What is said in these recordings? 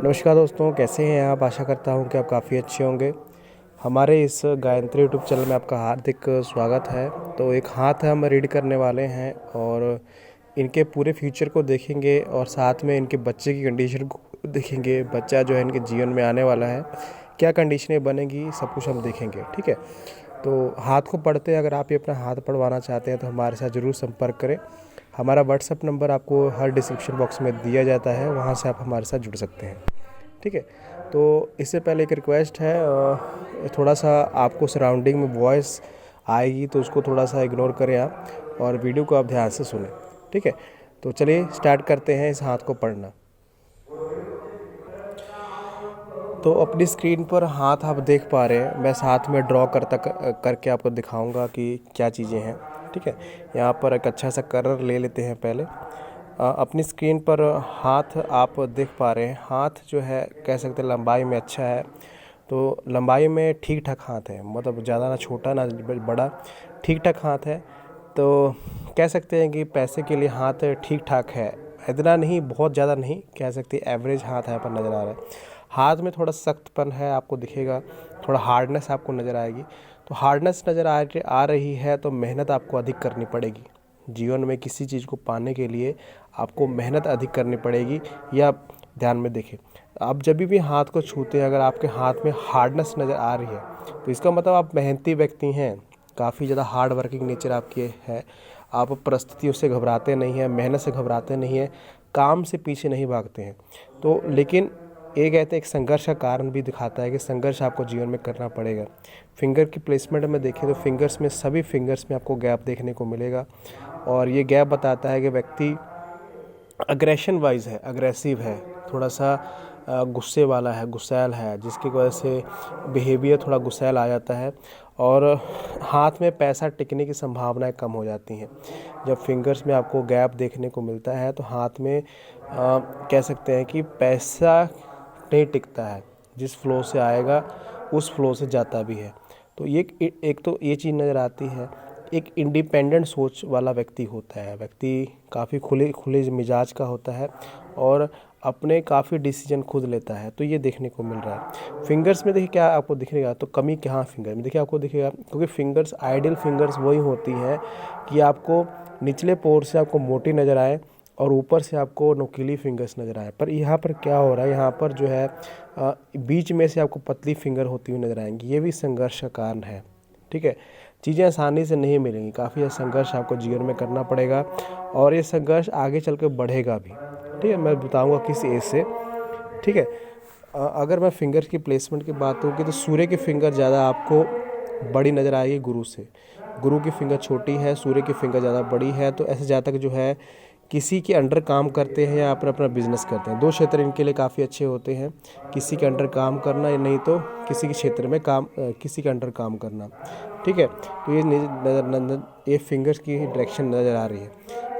नमस्कार दोस्तों, कैसे हैं आप। आशा करता हूं कि आप काफ़ी अच्छे होंगे। हमारे इस गायत्री यूट्यूब चैनल में आपका हार्दिक स्वागत है। तो एक हाथ हम रीड करने वाले हैं और इनके पूरे फ्यूचर को देखेंगे और साथ में इनके बच्चे की कंडीशन को देखेंगे। बच्चा जो है इनके जीवन में आने वाला है, क्या कंडीशनें बनेगी, सब कुछ हम देखेंगे। ठीक है, तो हाथ को पढ़ते अगर आप ये अपना हाथ पढ़वाना चाहते हैं तो हमारे साथ ज़रूर संपर्क करें। हमारा व्हाट्सएप नंबर आपको हर डिस्क्रिप्शन बॉक्स में दिया जाता है, वहाँ से आप हमारे साथ जुड़ सकते हैं। ठीक है, तो इससे पहले एक रिक्वेस्ट है, थोड़ा सा आपको सराउंडिंग में वॉइस आएगी तो उसको थोड़ा सा इग्नोर करें आप, और वीडियो को आप ध्यान से सुनें। ठीक है, तो चलिए स्टार्ट करते हैं इस हाथ को पढ़ना। तो अपनी स्क्रीन पर हाथ आप देख पा रहे हैं, मैं साथ में ड्रॉ करके आपको दिखाऊंगा कि क्या चीज़ें हैं। ठीक है, यहाँ पर एक अच्छा सा कलर ले लेते हैं पहले। अपनी स्क्रीन पर हाथ आप देख पा रहे हैं। हाथ जो है कह सकते हैं लंबाई में अच्छा है, तो लंबाई में ठीक ठाक हाथ है, मतलब ज़्यादा ना छोटा ना बड़ा, ठीक ठाक हाथ है। तो कह सकते हैं कि पैसे के लिए हाथ ठीक ठाक है, इतना नहीं बहुत ज़्यादा नहीं, कह सकते एवरेज हाथ है पर नज़र आ रहा है। हाथ में थोड़ा सख्तपन है आपको दिखेगा, थोड़ा हार्डनेस आपको नज़र आएगी। तो हार्डनेस नज़र आ रही है तो मेहनत आपको अधिक करनी पड़ेगी। जीवन में किसी चीज़ को पाने के लिए आपको मेहनत अधिक करनी पड़ेगी, या ध्यान में देखें। आप जब भी हाथ को छूते हैं, अगर आपके हाथ में हार्डनेस नज़र आ रही है तो इसका मतलब आप मेहनती व्यक्ति हैं, काफ़ी ज़्यादा हार्ड वर्किंग नेचर आपकी है। आप परिस्थितियों से घबराते नहीं हैं, मेहनत से घबराते नहीं हैं, काम से पीछे नहीं भागते हैं। तो लेकिन ये कहते हैं एक संघर्ष का कारण भी दिखाता है कि संघर्ष आपको जीवन में करना पड़ेगा। फिंगर की प्लेसमेंट में देखें तो फिंगर्स में, सभी फिंगर्स में आपको गैप देखने को मिलेगा, और ये गैप बताता है कि व्यक्ति अग्रेशन वाइज है, अग्रेसिव है, थोड़ा सा गुस्से वाला है, गुस्सैल है, जिसकी वजह से बिहेवियर थोड़ा गुस्सैल आ जाता है, और हाथ में पैसा टिकने की संभावनाएं कम हो जाती हैं। जब फिंगर्स में आपको गैप देखने को मिलता है तो हाथ में कह सकते हैं कि पैसा नहीं टिकता है, जिस फ्लो से आएगा उस फ्लो से जाता भी है। तो ये एक तो ये चीज़ नज़र आती है। एक इंडिपेंडेंट सोच वाला व्यक्ति होता है, व्यक्ति काफ़ी खुले मिजाज का होता है और अपने काफ़ी डिसीजन खुद लेता है, तो ये देखने को मिल रहा है। फिंगर्स में देखिए क्या आपको दिखेगा, तो कमी कहाँ फिंगर में देखिए आपको दिखेगा, क्योंकि फिंगर्स, आइडियल फिंगर्स वही होती हैं कि आपको निचले पोर से आपको मोटी नज़र आए और ऊपर से आपको नुकीली फिंगर्स नज़र आए। पर यहाँ पर क्या हो रहा है, यहाँ पर जो है बीच में से आपको पतली फिंगर होती हुई नज़र आएंगी। ये भी संघर्ष का कारण है। ठीक है, चीज़ें आसानी से नहीं मिलेंगी, काफ़ी संघर्ष आपको जीवन में करना पड़ेगा, और ये संघर्ष आगे चल के बढ़ेगा भी। ठीक है, मैं बताऊंगा किस एज से। ठीक है, अगर मैं फिंगर की प्लेसमेंट की बात करूँ कि तो सूर्य की फिंगर ज़्यादा आपको बड़ी नज़र आएगी गुरु से। गुरु की फिंगर छोटी है, सूर्य की फिंगर ज़्यादा बड़ी है। तो ऐसे जातक जो है किसी के अंडर काम करते हैं या अपना अपना बिजनेस करते हैं, दो क्षेत्र इनके लिए काफ़ी अच्छे होते हैं। किसी के अंडर काम करना, या नहीं तो किसी के क्षेत्र में काम, किसी के अंडर काम करना। ठीक है, तो ये फिंगर्स की डायरेक्शन नज़र आ रही है।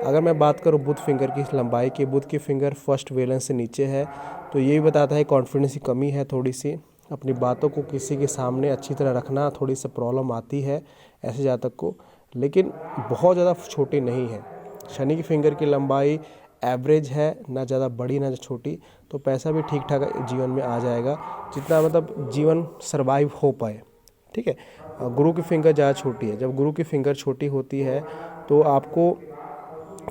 अगर मैं बात करूँ बुध फिंगर की लंबाई की, बुध की फिंगर फर्स्ट वैलेंस से नीचे है, तो ये भी बताता है कॉन्फिडेंस की कमी है थोड़ी सी, अपनी बातों को किसी के सामने अच्छी तरह रखना थोड़ी सी प्रॉब्लम आती है ऐसे जातक को, लेकिन बहुत ज़्यादा छोटी नहीं है। शनि की फिंगर की लंबाई एवरेज है, ना ज़्यादा बड़ी ना छोटी, तो पैसा भी ठीक ठाक जीवन में आ जाएगा, जितना मतलब जीवन सरवाइव हो पाए। ठीक है, गुरु की फिंगर ज़्यादा छोटी है। जब गुरु की फिंगर छोटी होती है तो आपको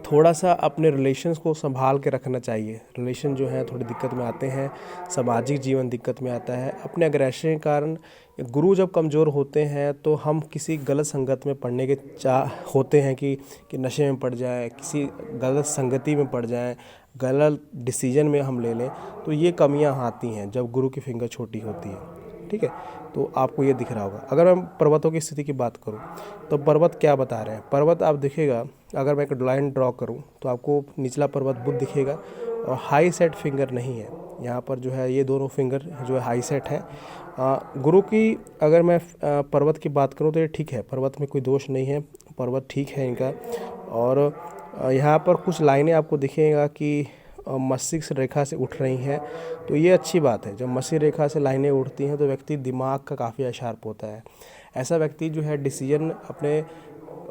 थोड़ा सा अपने रिलेशंस को संभाल के रखना चाहिए। रिलेशन जो है थोड़ी दिक्कत में आते हैं, सामाजिक जीवन दिक्कत में आता है अपने अग्रेशन के कारण। गुरु जब कमज़ोर होते हैं तो हम किसी गलत संगत में पड़ने के होते हैं कि नशे में पड़ जाए, किसी गलत संगति में पड़ जाएं, गलत डिसीजन में हम ले लें, तो ये कमियां आती हैं जब गुरु की फिंगर छोटी होती है। ठीक है, तो आपको ये दिख रहा होगा। अगर मैं पर्वतों की स्थिति की बात करूं तो पर्वत क्या बता रहे हैं, पर्वत आप दिखेगा, अगर मैं एक लाइन ड्रॉ करूं तो आपको निचला पर्वत बुध दिखेगा, और हाई सेट फिंगर नहीं है यहाँ पर, जो है ये दोनों फिंगर जो है हाई सेट है। गुरु की अगर मैं पर्वत की बात करूं तो ये ठीक है, पर्वत में कोई दोष नहीं है, पर्वत ठीक है इनका। और यहाँ पर कुछ लाइनें आपको दिखेगा कि मस्तिष्क रेखा से उठ रही हैं, तो ये अच्छी बात है। जब मस्तिष्क रेखा से लाइनें उठती हैं तो व्यक्ति दिमाग का काफ़ी शार्प होता है। ऐसा व्यक्ति जो है डिसीजन अपने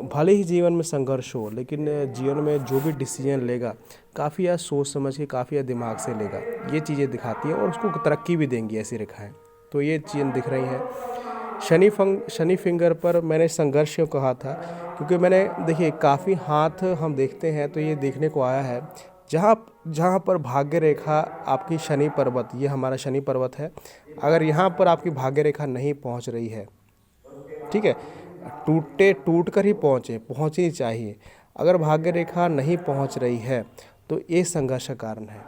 भले ही जीवन में संघर्ष हो, लेकिन जीवन में जो भी डिसीजन लेगा काफ़ी यार सोच समझ के, काफ़ी यार दिमाग से लेगा। ये चीज़ें दिखाती हैं और उसको तरक्की भी देंगी ऐसी रेखाएं। तो ये चीज़ें दिख रही हैं। शनि फिंगर पर मैंने संघर्ष क्यों कहा था, क्योंकि मैंने देखिए काफ़ी हाथ हम देखते हैं तो ये देखने को आया है जहाँ जहाँ पर भाग्य रेखा आपकी शनि पर्वत, ये हमारा शनि पर्वत है, अगर यहाँ पर आपकी भाग्य रेखा नहीं पहुँच रही है, ठीक है, टूट कर ही पहुँचनी चाहिए। अगर भाग्य रेखा नहीं पहुँच रही है तो ये संघर्ष का कारण है।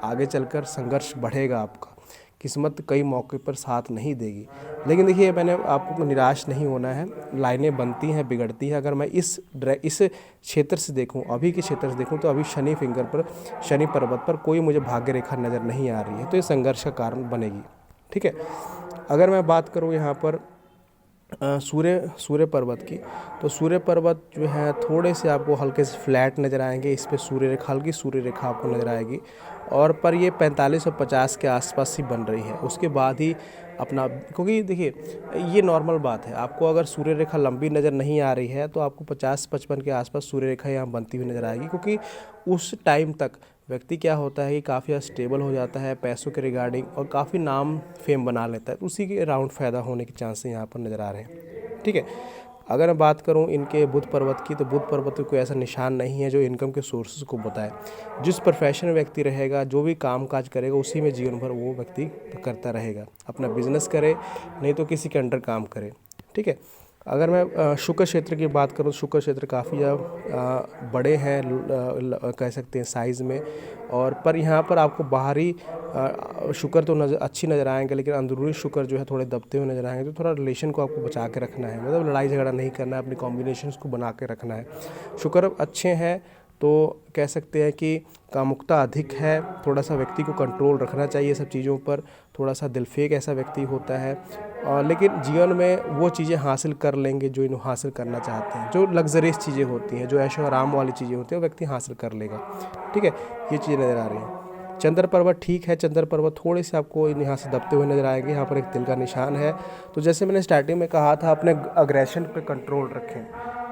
आगे चलकर संघर्ष बढ़ेगा आपका, किस्मत कई मौके पर साथ नहीं देगी। लेकिन देखिए मैंने आपको निराश नहीं होना है, लाइनें बनती हैं, बिगड़ती हैं। अगर मैं इस क्षेत्र से देखूं, अभी के क्षेत्र से देखूं, तो अभी शनि फिंगर पर, शनि पर्वत पर कोई मुझे भाग्य रेखा नज़र नहीं आ रही है, तो ये संघर्ष का कारण बनेगी। ठीक है, अगर मैं बात करूं यहाँ पर सूर्य पर्वत की, तो सूर्य पर्वत जो है थोड़े से आपको हल्के से फ्लैट नज़र आएंगे। इस पे हल्की सूर्य रेखा आपको नज़र आएगी, और पर ये 45 और 50 के आसपास ही बन रही है। उसके बाद ही अपना, क्योंकि देखिए ये नॉर्मल बात है, आपको अगर सूर्य रेखा लंबी नज़र नहीं आ रही है तो आपको 50-55 के आसपास सूर्य रेखा यहाँ बनती हुई नज़र आएगी, क्योंकि उस टाइम तक व्यक्ति क्या होता है कि काफ़ी स्टेबल हो जाता है पैसों के रिगार्डिंग, और काफ़ी नाम फेम बना लेता है। उसी के राउंड फ़ायदा होने के चांसेस यहाँ पर नज़र आ रहे हैं। ठीक है, अगर मैं बात करूं इनके बुध पर्वत की, तो बुध पर्वत में कोई ऐसा निशान नहीं है जो इनकम के सोर्सेज को बताए। जिस प्रोफेशन में व्यक्ति रहेगा, जो भी काम काज करेगा, उसी में जीवन भर वो व्यक्ति करता रहेगा। अपना बिजनेस करे, नहीं तो किसी के अंडर काम करे। ठीक है, अगर मैं शुक्र क्षेत्र की बात करूँ, शुक्र क्षेत्र काफ़ी बड़े हैं, कह सकते हैं साइज़ में, और पर यहाँ पर आपको बाहरी शुक्र तो अच्छी नज़र आएंगे, लेकिन अंदरूनी शुक्र जो है थोड़े दबते हुए नज़र आएंगे। तो थोड़ा रिलेशन को आपको बचा के रखना है, मतलब लड़ाई झगड़ा नहीं करना है, अपनी कॉम्बिनेशंस को बना के रखना है। शुक्र अच्छे हैं तो कह सकते हैं कि कामुकता अधिक है, थोड़ा सा व्यक्ति को कंट्रोल रखना चाहिए सब चीज़ों पर। थोड़ा सा दिलफेक ऐसा व्यक्ति होता है, लेकिन जीवन में वो चीज़ें हासिल कर लेंगे जो इन्हें हासिल करना चाहते हैं। जो लग्जरियस चीज़ें होती हैं, जो ऐशो आराम वाली चीज़ें होती हैं, वो व्यक्ति हासिल कर लेगा। ठीक है, ये चीज़ें नज़र आ रही हैं। चंद्र पर्वत ठीक है, चंद्र पर्वत थोड़े से आपको यहाँ से दबते हुए नज़र आएंगे। यहाँ पर एक तिल का निशान है। तो जैसे मैंने स्टार्टिंग में कहा था, अपने अग्रेशन पे कंट्रोल रखें,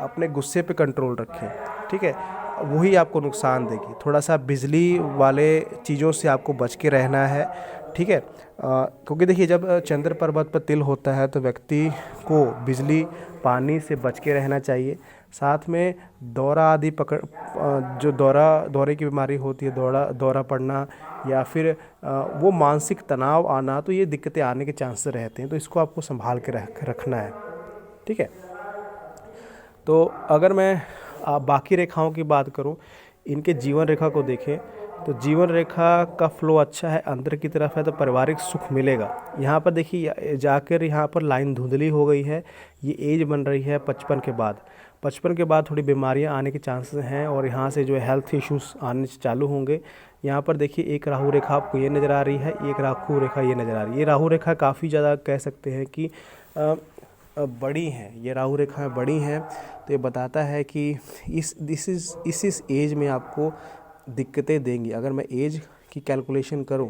अपने गुस्से पे कंट्रोल रखें। ठीक है, वही आपको नुकसान देगी। थोड़ा सा बिजली वाले चीज़ों से आपको बच के रहना है। ठीक है, क्योंकि देखिए जब चंद्र पर्वत पर तिल होता है तो व्यक्ति को बिजली, पानी से बच के रहना चाहिए। साथ में दौरा आदि जो दौरे की बीमारी होती है, दौरा पड़ना, या फिर वो मानसिक तनाव आना, तो ये दिक्कतें आने के चांसेस रहते हैं। तो इसको आपको संभाल के रखना है। ठीक है, तो अगर मैं बाकी रेखाओं की बात करूं, इनके जीवन रेखा को देखें तो जीवन रेखा का फ्लो अच्छा है, अंदर की तरफ है, तो पारिवारिक सुख मिलेगा। यहाँ पर देखिए जाकर यहाँ पर लाइन धुंधली हो गई है। ये एज बन रही है 55 के बाद। 55 के बाद थोड़ी बीमारियाँ आने के चांसेस हैं, और यहाँ से जो है हेल्थ इश्यूज आने चालू होंगे। यहाँ पर देखिए एक राहु रेखा आपको ये नज़र आ रही है, एक राहु रेखा ये नज़र आ रही है। ये राहु रेखा काफ़ी ज़्यादा कह सकते हैं कि बड़ी हैं, ये राहु रेखाएं बड़ी हैं। तो ये बताता है कि इस एज में आपको दिक्कतें देंगी। अगर मैं एज की कैलकुलेशन करूं,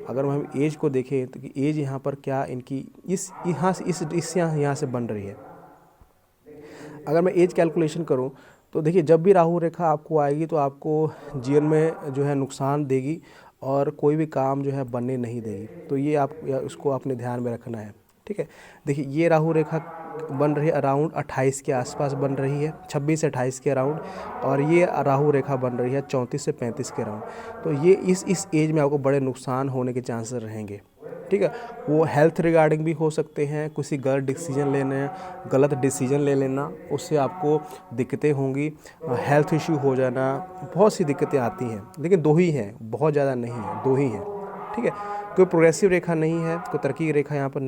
अगर हम एज को देखें तो कि एज यहाँ पर क्या इनकी यहाँ से बन रही है। अगर मैं एज कैलकुलेशन करूं तो देखिए जब भी राहु रेखा आपको आएगी तो आपको जीवन में जो है नुकसान देगी, और कोई भी काम जो है बनने नहीं देगी। तो ये उसको अपने ध्यान में रखना है। ठीक है, देखिए ये राहु रेखा बन रही है अराउंड 28 के आसपास बन रही है, 26 से 28 के अराउंड, और ये राहु रेखा बन रही है 34 से 35 के अराउंड। तो ये इस एज में आपको बड़े नुकसान होने के चांसेस रहेंगे। ठीक है, वो हेल्थ रिगार्डिंग भी हो सकते हैं, किसी गलत डिसीजन ले लेना, उससे आपको दिक्कतें होंगी। हेल्थ इश्यू हो जाना, बहुत सी दिक्कतें आती हैं, लेकिन 2 ही हैं, बहुत ज़्यादा नहीं है, 2 ही हैं। ठीक है, कोई प्रोग्रेसिव रेखा नहीं है, कोई तरक्की की रेखा यहाँ पर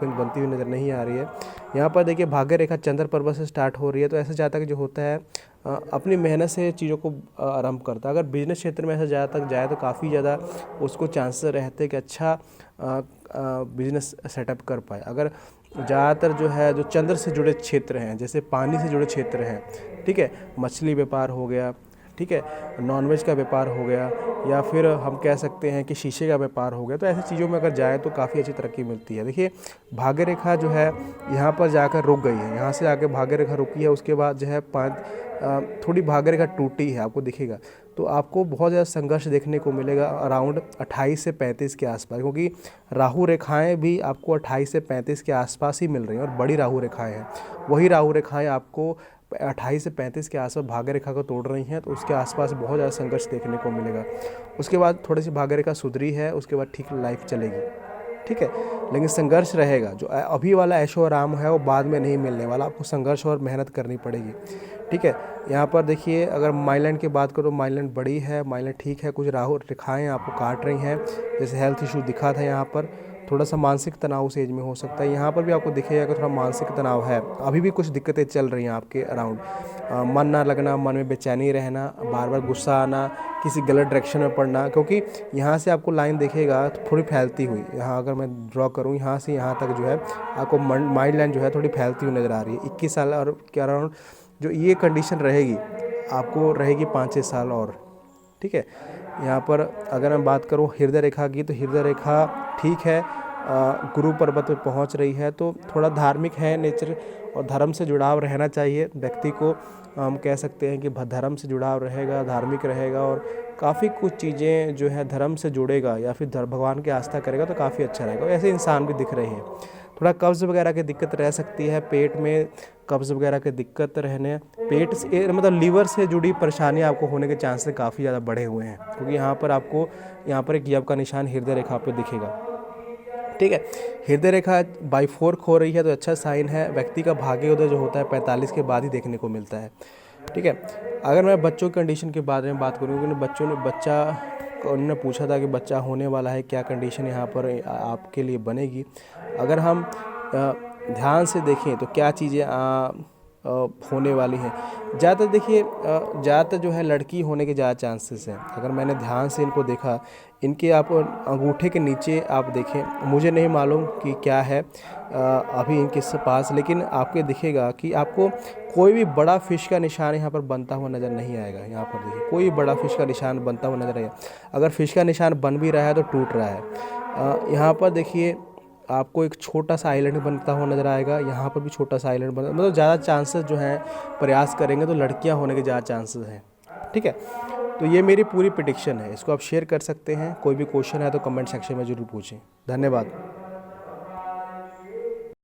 बनती हुई नज़र नहीं आ रही है। यहाँ पर देखिए भाग्य रेखा चंद्र पर्वत से स्टार्ट हो रही है। तो ऐसा जातक जो होता है अपनी मेहनत से चीज़ों को आरंभ करता है। अगर बिजनेस क्षेत्र में ऐसा जातक जाए तो काफ़ी ज़्यादा उसको चांसेस रहते हैं कि अच्छा बिजनेस सेटअप कर पाए। अगर ज़्यादातर जो है जो चंद्र से जुड़े क्षेत्र हैं, जैसे पानी से जुड़े क्षेत्र हैं, ठीक है, मछली व्यापार हो गया, ठीक है, नॉनवेज का व्यापार हो गया, या फिर हम कह सकते हैं कि शीशे का व्यापार हो गया। तो ऐसी चीज़ों में अगर जाए तो काफ़ी अच्छी तरक्की मिलती है। देखिए भाग्य रेखा जो है यहाँ पर जाकर रुक गई है, यहाँ से आके भाग्य रेखा रुकी है, उसके बाद जो है थोड़ी भाग्य रेखा टूटी है, आपको दिखेगा। तो आपको बहुत ज़्यादा संघर्ष देखने को मिलेगा अराउंड 28 से 35 के आसपास, क्योंकि राहु रेखाएं भी आपको 28 से 35 के आसपास ही मिल रही हैं और बड़ी राहु रेखाएं हैं। वही राहु रेखाएं आपको 28 से 35 के आसपास भाग्य रेखा को तोड़ रही हैं, तो उसके आसपास बहुत ज़्यादा संघर्ष देखने को मिलेगा। उसके बाद थोड़ी सी भाग्य रेखा सुधरी है, उसके बाद ठीक लाइफ चलेगी, ठीक है। लेकिन संघर्ष रहेगा, जो अभी वाला ऐशो आराम है वो बाद में नहीं मिलने वाला, आपको संघर्ष और मेहनत करनी पड़ेगी, ठीक है। यहाँ पर देखिए अगर माइलैंड की बात करो, माइलैंड बड़ी है, माइलैंड ठीक है, कुछ राहु रेखाएं आपको काट रही हैं, जैसे हेल्थ इशू दिखा था यहाँ पर, थोड़ा सा मानसिक तनाव उस एज में हो सकता है। यहाँ पर भी आपको दिखेगा कि थोड़ा मानसिक तनाव है, अभी भी कुछ दिक्कतें चल रही हैं आपके अराउंड, मन ना लगना, मन में बेचैनी रहना, बार बार गुस्सा आना, किसी गलत डायरेक्शन में पड़ना, क्योंकि यहाँ से आपको लाइन दिखेगा थोड़ी फैलती हुई, यहाँ अगर मैं ड्रॉ करूँ यहाँ से यहाँ तक जो है आपको माइंड लाइन जो है थोड़ी फैलती हुई नज़र आ रही है। 21 साल और क्या अराउंड जो ये कंडीशन रहेगी आपको रहेगी 5-6 साल और, ठीक है। यहाँ पर अगर मैं बात करूँ हृदय रेखा की, तो हृदय रेखा ठीक है, गुरु पर्वत पे पहुँच रही है, तो थोड़ा धार्मिक है नेचर और धर्म से जुड़ाव रहना चाहिए व्यक्ति को। हम कह सकते हैं कि धर्म से जुड़ाव रहेगा, धार्मिक रहेगा और काफ़ी कुछ चीज़ें जो है धर्म से जुड़ेगा या फिर भगवान की आस्था करेगा तो काफ़ी अच्छा रहेगा। ऐसे इंसान भी दिख रहे हैं। थोड़ा कब्ज़ वगैरह की दिक्कत रह सकती है, पेट में कब्ज़ वगैरह की दिक्कत रहने, पेट से मतलब लीवर से जुड़ी परेशानी आपको होने के चांसेस काफ़ी ज़्यादा बढ़े हुए हैं, क्योंकि यहाँ पर आपको यहाँ पर एक यव का निशान हृदय रेखा पे दिखेगा, ठीक है। हृदय रेखा बाई 4 खो रही है तो अच्छा साइन है। व्यक्ति का भाग्योदय जो होता है 45 के बाद ही देखने को मिलता है, ठीक है। अगर मैं बच्चों की कंडीशन के बारे में बात करूँ, क्योंकि उन्होंने पूछा था कि बच्चा होने वाला है, क्या कंडीशन यहाँ पर आपके लिए बनेगी। अगर हम ध्यान से देखें तो क्या चीज़ें होने वाली हैं। ज़्यादातर देखिए ज़्यादातर जो है लड़की होने के ज़्यादा चांसेस हैं। अगर मैंने ध्यान से इनको देखा, इनके आप अंगूठे के नीचे आप देखें, मुझे नहीं मालूम कि क्या है अभी इनके पास, लेकिन आपके दिखेगा कि आपको कोई भी बड़ा फिश का निशान यहाँ पर बनता हुआ नज़र नहीं आएगा। यहाँ पर देखिए कोई बड़ा फिश का निशान बनता हुआ नज़र आएगा। अगर फिश का निशान बन भी रहा है तो टूट रहा है। यहाँ पर देखिए आपको एक छोटा सा आइलैंड बनता हुआ नज़र आएगा, यहाँ पर भी छोटा सा आइलैंड बना, मतलब ज़्यादा चांसेस जो हैं प्रयास करेंगे तो लड़कियाँ होने के ज़्यादा चांसेस हैं, ठीक है। तो ये मेरी पूरी प्रेडिक्शन है, इसको आप शेयर कर सकते हैं। कोई भी क्वेश्चन है तो कमेंट सेक्शन में ज़रूर पूछें। धन्यवाद।